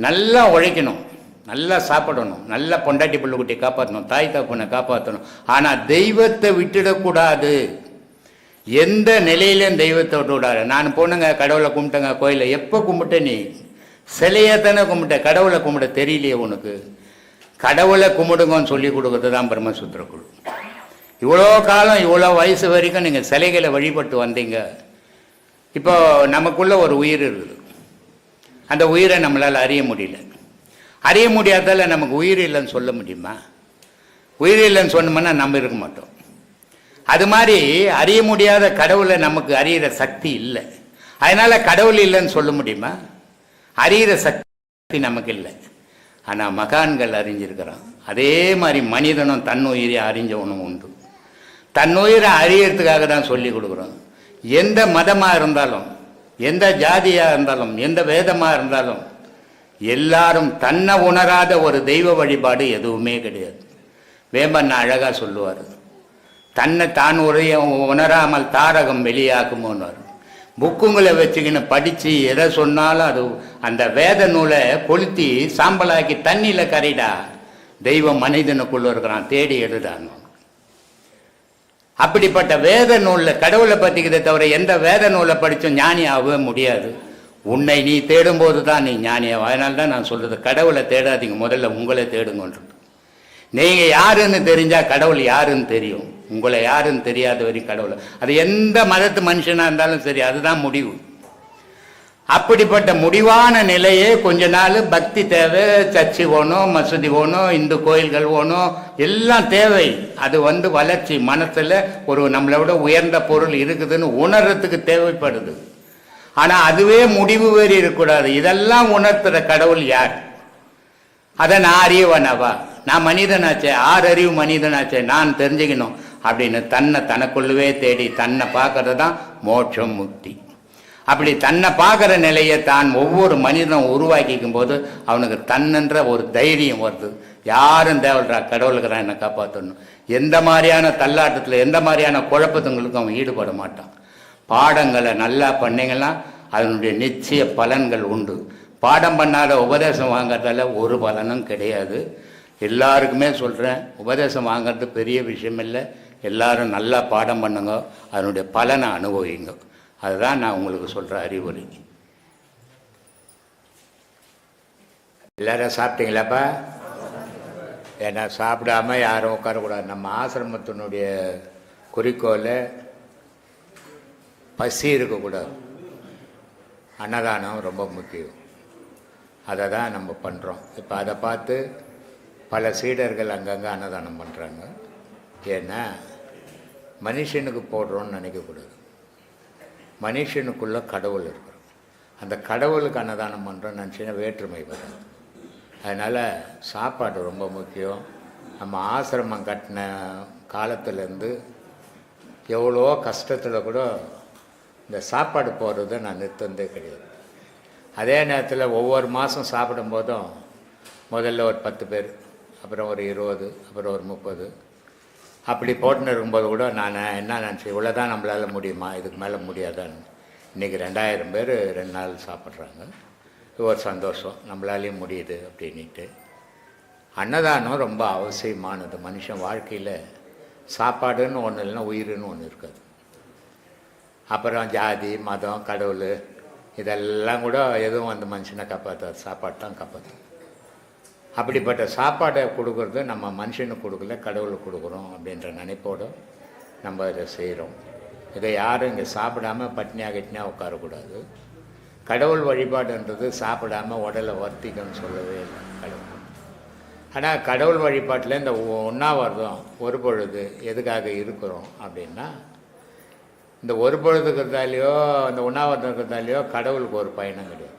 நல்லா உழைக்கணும், நல்லா சாப்பிடணும், நல்லா பொண்டாட்டி பிள்ளைக்குட்டியை காப்பாற்றணும், தாய் தகப்பனை காப்பாற்றணும். ஆனால் தெய்வத்தை விட்டுடக்கூடாது. எந்த நிலையிலும் தெய்வத்தை விட்டு விடாது. நான் போனங்க கடவுளை கும்பிட்டேங்க கோயிலில். எப்போ கும்பிட்ட? நீ சிலையை தானே கும்பிட்ட, கடவுளை கும்பிட தெரியலையே உனக்கு. கடவுளை கும்பிடுங்கன்னு சொல்லி கொடுக்குறது தான் பிரம்மசூத்திர குழு. இவ்வளோ காலம் இவ்வளோ வயசு வரைக்கும் நீங்கள் சிலைகளை வழிபட்டு வந்தீங்க. இப்போ நமக்குள்ள ஒரு உயிர் இருக்குது. அந்த உயிரை நம்மளால் அறிய முடியல. அறிய முடியாதால நமக்கு உயிர் இல்லைன்னு சொல்ல முடியுமா? உயிர் இல்லைன்னு சொன்னோம்னா நம்ம இருக்க மாட்டோம். அது மாதிரி அறிய முடியாத கடவுளை நமக்கு அறிகிற சக்தி இல்லை. அதனால கடவுள் இல்லைன்னு சொல்ல முடியுமா? அறிகிற சக்தி நமக்கு இல்லை. ஆனால் மகான்கள் அறிஞ்சிருக்கிறான். அதே மாதிரி மனிதனும் தன்னுயிரை அறிஞ்சவனும் உண்டு. தன்னுயிரை அறியறதுக்காக தான் சொல்லி கொடுக்குறோம். எந்த மதமாக இருந்தாலும், எந்த ஜாதியாக இருந்தாலும், எந்த வேதமாக இருந்தாலும், எல்லாரும் தன்னை உணராத ஒரு தெய்வ வழிபாடு எதுவுமே கிடையாது. வேம்பண்ணா அழகாக சொல்லுவார், தன்னை தான் உணராமல் தாரகம் வெளியாகுமோன்னு. புக்குங்களை வச்சுக்கின்னு படித்து எதை சொன்னாலும் அது அந்த வேத நூலை கொளுத்தி சாம்பலாக்கி தண்ணியில் கரைடா. தெய்வம் மனிதனுக்குள்ள இருக்கிறான், தேடி எடுடான். அப்படிப்பட்ட வேத நூலில் கடவுளை பற்றிக்கிறத தவிர எந்த வேத நூலை படித்தும் ஞானி ஆகவே முடியாது. உன்னை நீ தேடும்போது தான் நீ ஞானியாகும். அதனால தான் நான் சொல்கிறது, கடவுளை தேடாதீங்க, முதல்ல உங்களை தேடுங்கன்றது. நீங்கள் யாருன்னு தெரிஞ்சால் கடவுள் யாருன்னு தெரியும். உங்களை யாருன்னு தெரியாத வரைக்கும் கடவுளை, அது எந்த மதத்து மனுஷனாக இருந்தாலும் சரி, அதுதான் முடிவு. அப்படிப்பட்ட முடிவான நிலையே கொஞ்ச நாள் பக்தி தேவை. சர்ச்சு போகணும், மசூதி போகணும், இந்து கோயில்கள் போகணும், எல்லாம் தேவை. அது வளர்ச்சி, மனசில் ஒரு நம்மளை விட உயர்ந்த பொருள் இருக்குதுன்னு உணர்றதுக்கு தேவைப்படுது. ஆனால் அதுவே முடிவு வேறு இருக்கக்கூடாது. இதெல்லாம் உணர்த்துற கடவுள் யார்? அதை நான் அறியவனவா? நான் மனிதனாச்சே, 6 அறிவு மனிதனாச்சே, நான் தெரிஞ்சுக்கணும் அப்படின்னு தனக்குள்ளவே தேடி தன்னை பார்க்கறது தான் மோட்சம், முக்தி. அப்படி தன்னை பார்க்குற நிலையை தான் ஒவ்வொரு மனிதனும் உருவாக்கிக்கும் போது அவனுக்கு தன்னென்ற ஒரு தைரியம் வருது. யாரும் தேவைடா, கடவுளுக்குறான் என்னை காப்பாற்றணும். எந்த மாதிரியான தள்ளாட்டத்தில், எந்த மாதிரியான குழப்பத்துங்களுக்கும் அவன் ஈடுபட மாட்டான். பாடங்களை நல்லா பண்ணிங்கன்னா அதனுடைய நிச்சய பலன்கள் உண்டு. பாடம் பண்ணாத உபதேசம் வாங்கிறதால ஒரு பலனும் கிடையாது. எல்லாருக்குமே சொல்கிறேன், உபதேசம் வாங்கிறது பெரிய விஷயம் இல்லை. எல்லாரும் நல்லா பாடம் பண்ணுங்க, அதனுடைய பலனை அனுபவிங்க. அதுதான் நான் உங்களுக்கு சொல்கிற அறிவுரை. எல்லாரும் சாப்பிட்டீங்களாப்பா? ஏன்னா சாப்பிடாம யாரும் உட்காரக்கூடாது. நம்ம ஆசிரமத்தினுடைய குறிக்கோளை பசி இருக்கக்கூடாது. அன்னதானம் ரொம்ப முக்கியம். அதை தான் நம்ம பண்ணுறோம். இப்போ அதை பார்த்து பல சீடர்கள் அங்கங்கே அன்னதானம் பண்ணுறாங்க. ஏன்னா மனுஷனுக்கு போடுறோன்னு நினைக்கக்கூடாது. மனுஷனுக்குள்ளே கடவுள் இருக்கிறோம். அந்த கடவுளுக்கு அன்னதானம் பண்ணுறோன்னு நினச்சின்னா வேற்றுமை வரும். அதனால் சாப்பாடு ரொம்ப முக்கியம். நம்ம ஆசிரமம் கட்டின காலத்துலேருந்து எவ்வளோ கஷ்டத்தில் கூட இந்த சாப்பாடு போடுறத நான் நிறுத்தந்தே கிடையாது. அதே நேரத்தில் ஒவ்வொரு மாதம் சாப்பிடும்போதும் முதல்ல ஒரு 10 பேர், அப்புறம் ஒரு 20, அப்புறம் ஒரு 30, அப்படி போட்டுன்னு இருக்கும்போது கூட நான் என்ன நினச்சேன், இவ்வளோ தான் நம்மளால் முடியுமா, இதுக்கு மேலே முடியாதான்னு. இன்றைக்கி 2000 பேர் 2 நாள் சாப்பிட்றாங்க. இது ஒரு சந்தோஷம், நம்மளாலேயும் முடியுது அப்படின்ட்டு. அன்னதானம் ரொம்ப அவசியமானது. மனுஷன் வாழ்க்கையில் சாப்பாடுன்னு ஒன்று இல்லைன்னா உயிர்னு ஒன்று இருக்காது. அப்புறம் ஜாதி, மதம், கடவுள் இதெல்லாம் கூட எதுவும் அந்த மனுஷனை காப்பாற்றாது. சாப்பாடு தான் காப்பாற்று. அப்படிப்பட்ட சாப்பாடை கொடுக்குறது நம்ம மனுஷனுக்கு கொடுக்கல, கடவுளுக்கு கொடுக்குறோம் அப்படின்ற நினைப்போடு நம்ம இதை செய்கிறோம். இதை யாரும் இங்கே சாப்பிடாமல் பட்னியாக கிட்னியாக உட்காரக்கூடாது. கடவுள் வழிபாடுன்றது சாப்பிடாமல் உடலை வர்த்திக்கன்னு சொல்லவே இல்லை கடவுள். ஆனால் கடவுள் வழிபாட்டில் இந்த உண்ணாவிரதம் ஒரு பொழுது எதுக்காக இருக்கிறோம் அப்படின்னா, இந்த ஒரு பொழுது இருக்கிறதாலேயோ இந்த உண்ணாவிரதம் இருக்கிறதாலேயோ கடவுளுக்கு ஒரு பயணம் கிடையாது.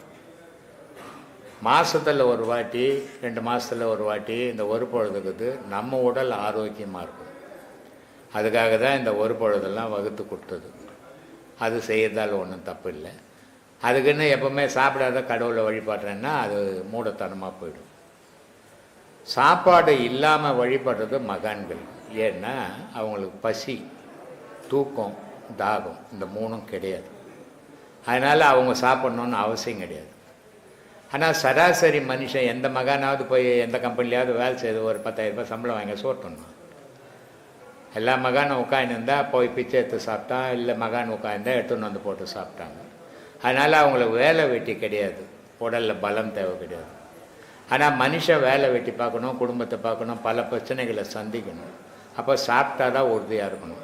மாதத்தில் ஒரு வாட்டி, 2 மாதத்தில் ஒரு வாட்டி இந்த ஒரு பொழுதுக்குது நம்ம உடல் ஆரோக்கியமாக இருக்கும். அதுக்காக தான் இந்த ஒரு பொழுதெல்லாம் வகுத்து கொடுத்தது. அது செய்யறதால ஒன்றும் தப்பு இல்லை. அதுக்குன்னு எப்போவுமே சாப்பிடாத கடவுளை வழிபாடுறேன்னா அது மூடத்தனமாக போயிடும். சாப்பாடு இல்லாமல் வழிபடுறது மகான்கள். ஏன்னா அவங்களுக்கு பசி, தூக்கம், தாகம் இந்த 3ம் கிடையாது. அதனால் அவங்க சாப்பிட்ணுன்னு அவசியம் கிடையாது. ஆனால் சராசரி மனுஷன் எந்த மகானாவது போய் எந்த கம்பெனிலையாவது வேலை செய்து ஒரு 10,000 ரூபாய் சம்பளம் வாங்க சோட்டணும். எல்லா மகானும் உட்காந்துருந்தா போய் பிச்சை எடுத்து சாப்பிட்டான், இல்லை மகான் உட்காந்துருந்தா எடுத்துன்னு வந்து போட்டு சாப்பிட்டாங்க. அதனால் அவங்களுக்கு வேலை வெட்டி கிடையாது, உடலில் பலம் தேவை கிடையாது. ஆனால் மனுஷன் வேலை வெட்டி பார்க்கணும், குடும்பத்தை பார்க்கணும், பல பிரச்சனைகளை சந்திக்கணும். அப்போ சாப்பிட்டா தான் உறுதியாக இருக்கணும்.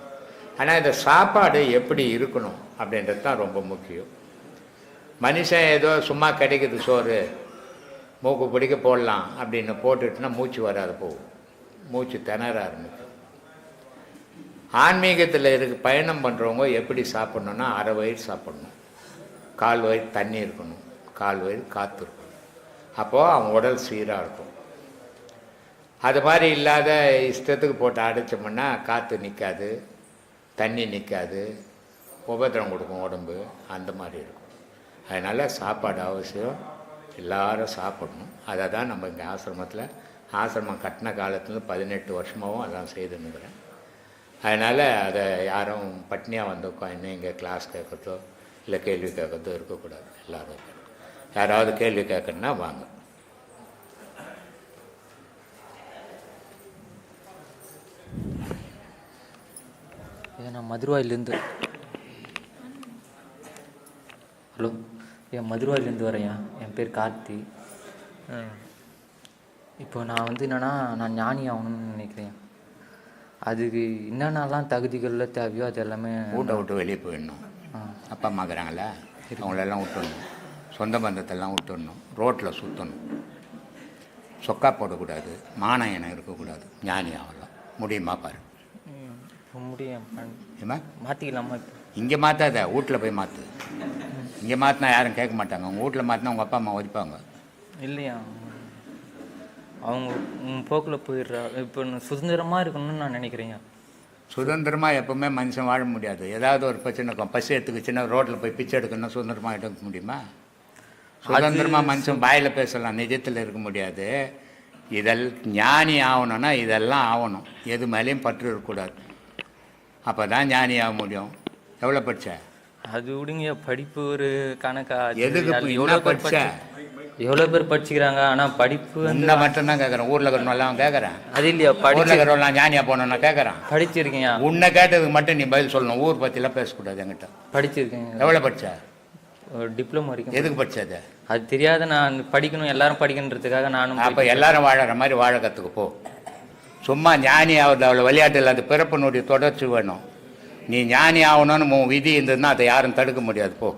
ஆனால் இந்த சாப்பாடு எப்படி இருக்கணும் அப்படின்றது தான் ரொம்ப முக்கியம். மனுஷன் ஏதோ சும்மா கிடைக்குது சோறு, மூக்கு பிடிக்க போடலாம் அப்படின்னு போட்டுட்டுனா மூச்சு வராது, போகும், மூச்சு திணற ஆரம்பிக்கும். ஆன்மீகத்தில் பயணம் பண்ணுறவங்க எப்படி சாப்பிட்ணுன்னா, அரை வயிறு சாப்பிட்ணும், 1/4 வயிறு தண்ணி இருக்கணும், 1/4 வயிறு காற்று இருக்கணும். அப்போது அவன் உடல் சீராக இருக்கும். அது மாதிரி இல்லாத இஷ்டத்துக்கு போட்டு அடைச்சோம்னா காற்று நிற்காது, தண்ணி நிற்காது, உபத்திரம் கொடுக்கும் உடம்பு, அந்த மாதிரி இருக்கும். அதனால் சாப்பாடு அவசியம், எல்லாரும் சாப்பிடணும். அதை தான் நம்ம இங்கே ஆசிரமம் கட்டின காலத்துல 18 வருஷமாகவும் அதான் செய்துன்னுக்கிறேன். அதனால் அதை யாரும் பட்னியாக வந்து உட்காந்து இங்கே கிளாஸ் கேட்கறதோ இல்லை கேள்வி கேட்கறதோ இருக்கக்கூடாது. எல்லோரும் யாராவது கேள்வி கேட்கணுன்னா வாங்க. நான் மதுரவாயிலேருந்து ஹலோ மதுரவாயிலேருந்து வரேன். என் பேர் கார்த்தி. இப்போ நான் வந்து என்னென்னா, நான் ஞானி ஆகணும்னு நினைக்கிறேன். அதுக்கு என்னென்னலாம் தகுதிகளில் தேவையோ அது எல்லாமே. வீட்டை விட்டு வெளியே போயிடணும். அப்பா அம்மாக்குறாங்களா, அவங்களெல்லாம் விட்டுடணும். சொந்த பந்தத்தெல்லாம் விட்டுடணும். ரோட்டில் சுற்றணும். சொக்கா போடக்கூடாது, மானம் என இருக்கக்கூடாது. ஞானி ஆகலாம். முடியுமா பாரு. இப்போ முடியும் ஏமா மாற்றிக்கலாமா? இங்கே மாற்றாத, வீட்டில் போய் மாற்று. இங்கே மாற்றினா யாரும் கேட்க மாட்டாங்க. உங்கள் வீட்டில் மாற்றினா உங்கள் அப்பா அம்மா ஒதுப்பாங்க. இல்லையா, அவங்க போக்கில் போயிடுறா. இப்போ சுதந்திரமாக இருக்கணும்னு நான் நினைக்கிறேங்க. சுதந்திரமாக எப்போவுமே மனுஷன் வாழ முடியாது. ஏதாவது ஒரு பிரச்சனை இருக்கும். பசி எடுத்துக்கிச்சுன்னா ரோட்டில் போய் பிச்சை எடுக்கணும்னா சுதந்திரமாக எடுக்க முடியுமா? சுதந்திரமாக மனுஷன் வாயில் பேசலாம், நிஜத்தில் இருக்க முடியாது. ஞானி ஆகணும்னா இதெல்லாம் ஆகணும். எது மேலேயும் பற்று இருக்கக்கூடாது. அப்போ தான் ஞானி ஆக முடியும். எவ்வளோ படித்த? அது விடுங்க, படிப்பு ஒரு கணக்கா? எதுக்கு எவ்வளோ படித்த? எவ்வளோ பேர் படிச்சுக்கிறாங்க, ஆனால் படிப்பு என்ன மட்டும்தான் கேட்குறேன். ஊரில் இருக்கிறவங்களாம் கேட்குறேன். அது இல்லையா, ஊரில் இருக்கிறவங்களாம் ஞானியாக போனோன்னா கேட்குறேன். படிச்சிருக்கீங்க. உன்னை கேட்டதுக்கு மட்டும் நீ பதில் சொல்லணும். ஊர் பற்றிலாம் பேசக்கூடாது என்கிட்ட. படிச்சிருக்கீங்க. எவ்வளோ படித்த? டிப்ளமோ வரைக்கும். எதுக்கு படித்தது? அது தெரியாத. நான் படிக்கணும், எல்லாரும் படிக்கணுன்றதுக்காக நானும். அப்போ எல்லாரும் வாழற மாதிரி வாழ கற்றுக்கு போ. சும்மா ஞானி ஆகுது அவ்வளோ விளையாட்டு இல்லாத பிறப்பினுடைய தொடர்ச்சி வேணும். நீ ஞானி ஆகணும்னு விதி இருந்ததுன்னா அதை யாரும் தடுக்க முடியாது. போ.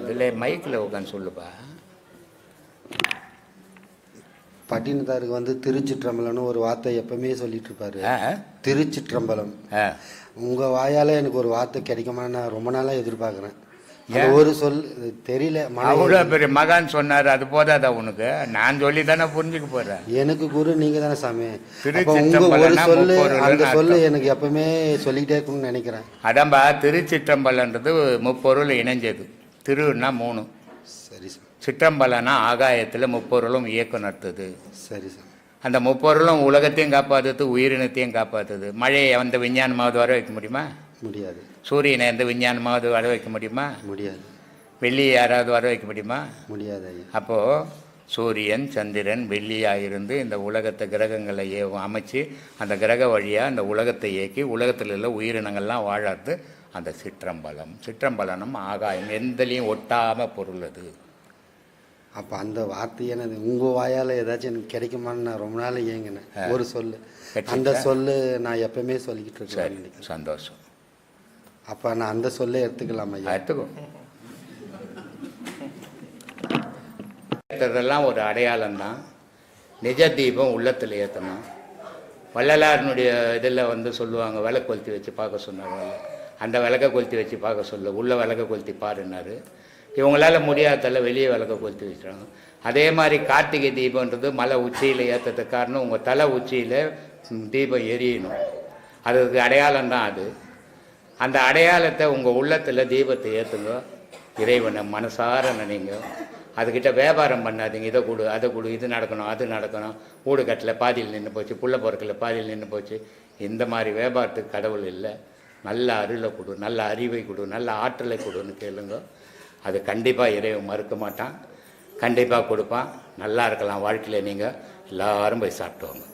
இதில் மைக்கில் உட்காந்து சொல்லுப்பா. பட்டினத்தாருக்கு வந்து திருச்சிற்றம்பலம்னு ஒரு வார்த்தை எப்பவுமே சொல்லிட்டு இருப்பாரு. திருச்சிற்றம்பலம். உங்கள் வாயால் எனக்கு ஒரு வார்த்தை கிடைக்குமான்னு நான் ரொம்ப நாளாக எதிர்பார்க்குறேன். ஒரு சொல் தெரியல. அவ்வளோ பெரிய மகான் சொன்னார், அது போதாதா உனக்கு? நான் சொல்லி தானே புரிஞ்சுக்க போகிறேன். எனக்கு குரு நீங்கள் தானே சாமி. உங்க ஒரு சொல்லு, அந்த சொல்லு எனக்கு எப்பவுமே சொல்லிக்கிட்டே இருக்கணும்னு நினைக்கிறேன். அதான்பா, திருச்சிற்றம்பலன்றது முப்பொருள் இணைஞ்சது. திருன்னா 3. சரி சார். சிற்றம்பலனா ஆகாயத்தில் முப்பொருளும் இயக்கம் நடத்துது. சரி சார். அந்த முப்பொருளும் உலகத்தையும் காப்பாற்றுது, உயிரினத்தையும் காப்பாற்றுது. மழையை எந்த விஞ்ஞானமாவது வர வைக்க முடியுமா? முடியாது. சூரியனை எந்த விஞ்ஞானமாவது வர வைக்க முடியுமா? முடியாது. வெள்ளியை யாராவது வர வைக்க முடியுமா? முடியாது. அப்போது சூரியன் சந்திரன் வெள்ளியாக இருந்து இந்த உலகத்தை கிரகங்களை அமைச்சு அந்த கிரக வழியாக அந்த உலகத்தை இயக்கி உலகத்தில் உள்ள உயிரினங்கள்லாம் வாழறது அந்த சிற்றம்பலம். சிற்றம்பலனும் ஆகாயம், எந்தலையும் ஒட்டாமல் பொருள் அது. அப்போ அந்த வார்த்தையை உங்கள் வாயால் ஏதாச்சும் எனக்கு கிடைக்குமான்னு நான் ரொம்ப நாள் ஏங்கினேன். ஒரு சொல்லு, அந்த சொல்லு நான் எப்பவுமே சொல்லிக்கிட்டு இருக்கேன். சந்தோஷம். அப்போ நான் அந்த சொல்ல எடுத்துக்கலாமா? எடுத்துக்கோ. ஏற்றுறதெல்லாம் ஒரு அடையாளம்தான். நிஜ தீபம் உள்ளத்தில் ஏற்றணும். வள்ளலாரினுடைய இதில் வந்து சொல்லுவாங்க, விளக்கு கொளுத்தி வச்சு பார்க்க சொன்னாங்க. அந்த விளக்கை கொளுத்தி வச்சு பார்க்க சொல்ல, உள்ள விளக்கை கொளுத்தி பாருன்னாரு. இவங்களால் முடியாததில் வெளியே விளக்க கொளுத்தி வச்சுறாங்க. அதே மாதிரி கார்த்திகை தீபன்றது மலை உச்சியில் ஏற்றதுக்கு காரணம் உங்கள் தலை உச்சியில் தீபம் எரியணும். அதுக்கு அடையாளம் தான் அது. அந்த அடையாளத்தை உங்கள் உள்ளத்தில் தீபத்தை ஏற்றுங்க. இறைவனை மனசார நினைங்க. அதுக்கிட்ட வியாபாரம் பண்ணாதீங்க. இதை கொடு, அதை கொடு, இது நடக்கணும், அது நடக்கணும். வீடு கட்டல பாதியில் நின்று போச்சு, புள்ள பொறுக்கல பாதியில் நின்று போச்சு. இந்த மாதிரி வியாபாரத்துக்கு கடவுள் இல்லை. நல்ல அருளை கொடு, நல்ல அறிவை கொடு, நல்ல ஆற்றலை கொடுன்னு கேளுங்க. அது கண்டிப்பாக இறைவன் மறுக்க மாட்டான், கண்டிப்பாக கொடுப்பான். நல்லா இருக்கலாம் வாழ்க்கையில். நீங்கள் எல்லாரும் போய் சாப்பிட்டு வாங்க.